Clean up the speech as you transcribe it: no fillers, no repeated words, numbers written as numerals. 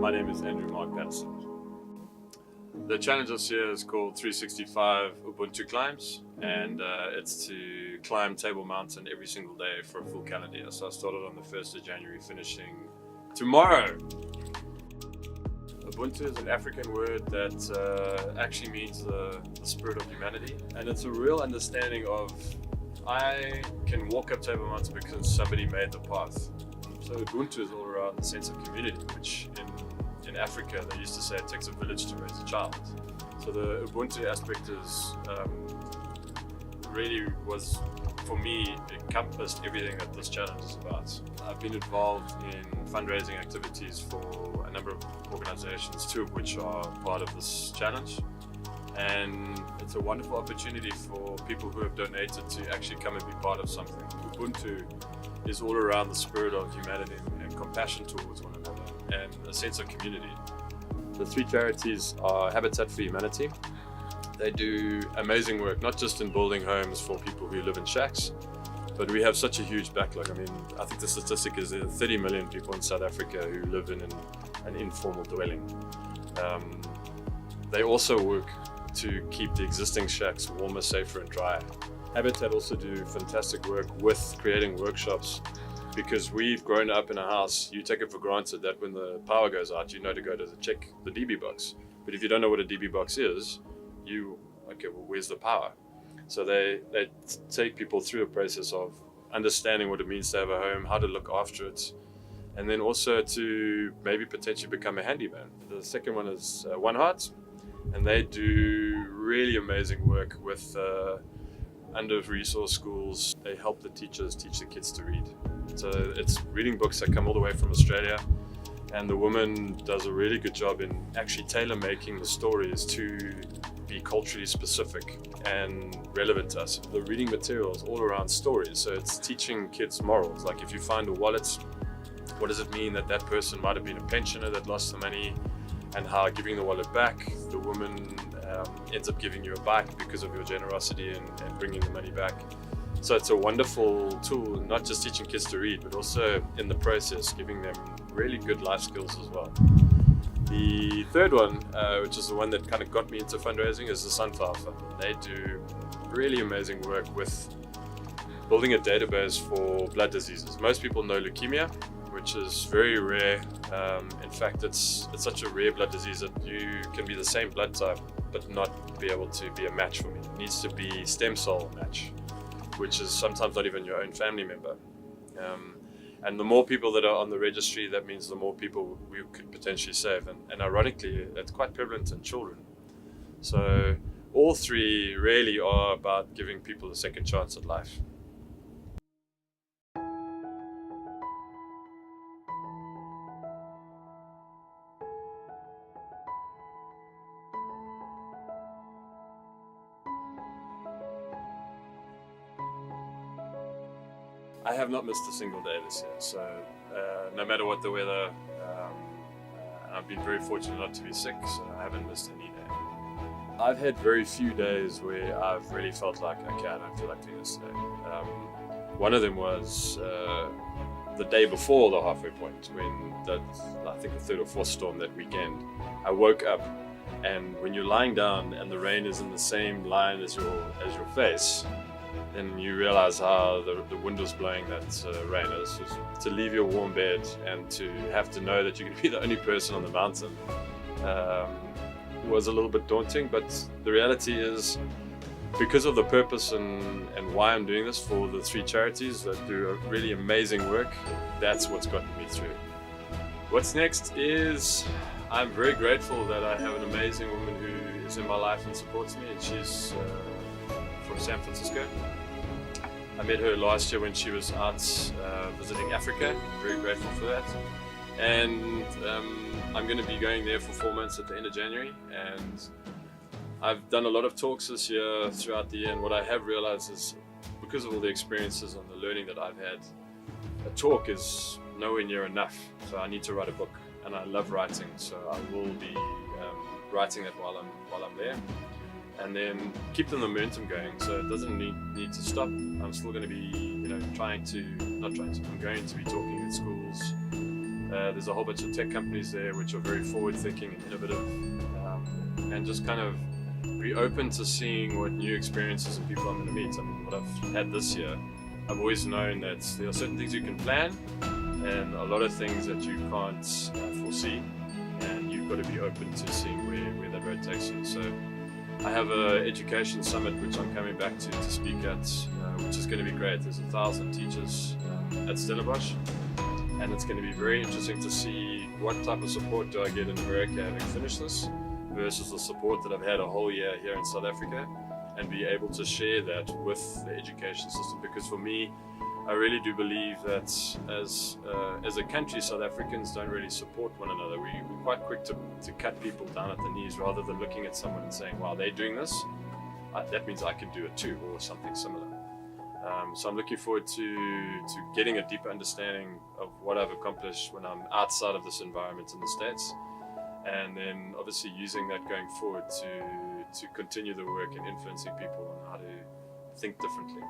My name is Andrew Mark Patterson. The challenge this year is called 365 Ubuntu Climbs, and it's to climb Table Mountain every single day for a full calendar year. So I started on the 1st of January, finishing tomorrow. Ubuntu is an African word that actually means the spirit of humanity, and it's a real understanding of I can walk up Table Mountain because somebody made the path. So Ubuntu is all around the sense of community, which in Africa they used to say it takes a village to raise a child. So the Ubuntu aspect is really was, for me, encompassed everything that this challenge is about. I've been involved in fundraising activities for a number of organizations, two of which are part of this challenge. And it's a wonderful opportunity for people who have donated to actually come and be part of something. Ubuntu is all around the spirit of humanity and compassion towards one another and a sense of community. The three charities are Habitat for Humanity. They do amazing work, not just in building homes for people who live in shacks, but we have such a huge backlog. I mean, I think the statistic is there are 30 million people in South Africa who live in an informal dwelling. They also work to keep the existing shacks warmer, safer and drier. Habitat also do fantastic work with creating workshops, because we've grown up in a house, you take it for granted that when the power goes out, you know to go to check the DB box. But if you don't know what a DB box is, okay, well, where's the power? So they take people through a process of understanding what it means to have a home, how to look after it, and then also to maybe potentially become a handyman. The second one is One Heart, and they do really amazing work with under-resourced schools. They help the teachers teach the kids to read. So it's reading books that come all the way from Australia, and the woman does a really good job in actually tailor-making the stories to be culturally specific and relevant to us. The reading material is all around stories, so it's teaching kids morals. Like if you find a wallet, what does it mean that that person might have been a pensioner that lost the money, and how giving the wallet back, the woman ends up giving you a bike because of your generosity and bringing the money back. So it's a wonderful tool, not just teaching kids to read, but also in the process giving them really good life skills as well. The third one, which is the one that kind of got me into fundraising, is the Sunflower Fund. They do really amazing work with building a database for blood diseases. Most people know leukemia, which is very rare. In fact, it's such a rare blood disease that you can be the same blood type but not be able to be a match for me. It needs to be stem cell match, which is sometimes not even your own family member. And the more people that are on the registry, that means the more people we could potentially save. And ironically, it's quite prevalent in children. So all three really are about giving people a second chance at life. I have not missed a single day this year, so no matter what the weather, I've been very fortunate not to be sick, so I haven't missed any day. I've had very few days where I've really felt like, okay, I don't feel like doing this today. One of them was the day before the halfway point, when I think the third or fourth storm that weekend. I woke up, and when you're lying down and the rain is in the same line as your face, then you realize how the wind was blowing that rain. To leave your warm bed and to have to know that you're going to be the only person on the mountain was a little bit daunting, but the reality is, because of the purpose and why I'm doing this for the three charities that do a really amazing work, that's what's gotten me through. What's next is, I'm very grateful that I have an amazing woman who is in my life and supports me, and she's from San Francisco. I met her last year when she was out visiting Africa. Very grateful for that. And I'm going to be going there for 4 months at the end of January. And I've done a lot of talks this year, throughout the year, and what I have realized is, because of all the experiences and the learning that I've had, a talk is nowhere near enough. So I need to write a book, and I love writing, so I will be writing that while I'm there. And then keep the momentum going, so it doesn't need to stop. I'm still going to be, I'm going to be talking at schools, There's a whole bunch of tech companies there which are very forward-thinking and innovative, and just kind of be open to seeing what new experiences and people I'm going to meet. I mean, what I've had this year, I've always known that there are certain things you can plan and a lot of things that you can't foresee, and you've got to be open to seeing where that road takes you. So I have an education summit which I'm coming back to speak at, which is going to be great. There's 1,000 teachers at Stellenbosch, and it's going to be very interesting to see what type of support do I get in America having finished this versus the support that I've had a whole year here in South Africa, and be able to share that with the education system. Because for me, I really do believe that as a country, South Africans don't really support one another. We're quite quick to cut people down at the knees rather than looking at someone and saying, wow, they're doing this, that means I can do it too, or something similar. So I'm looking forward to getting a deeper understanding of what I've accomplished when I'm outside of this environment in the States, and then obviously using that going forward to continue the work and influencing people on how to think differently.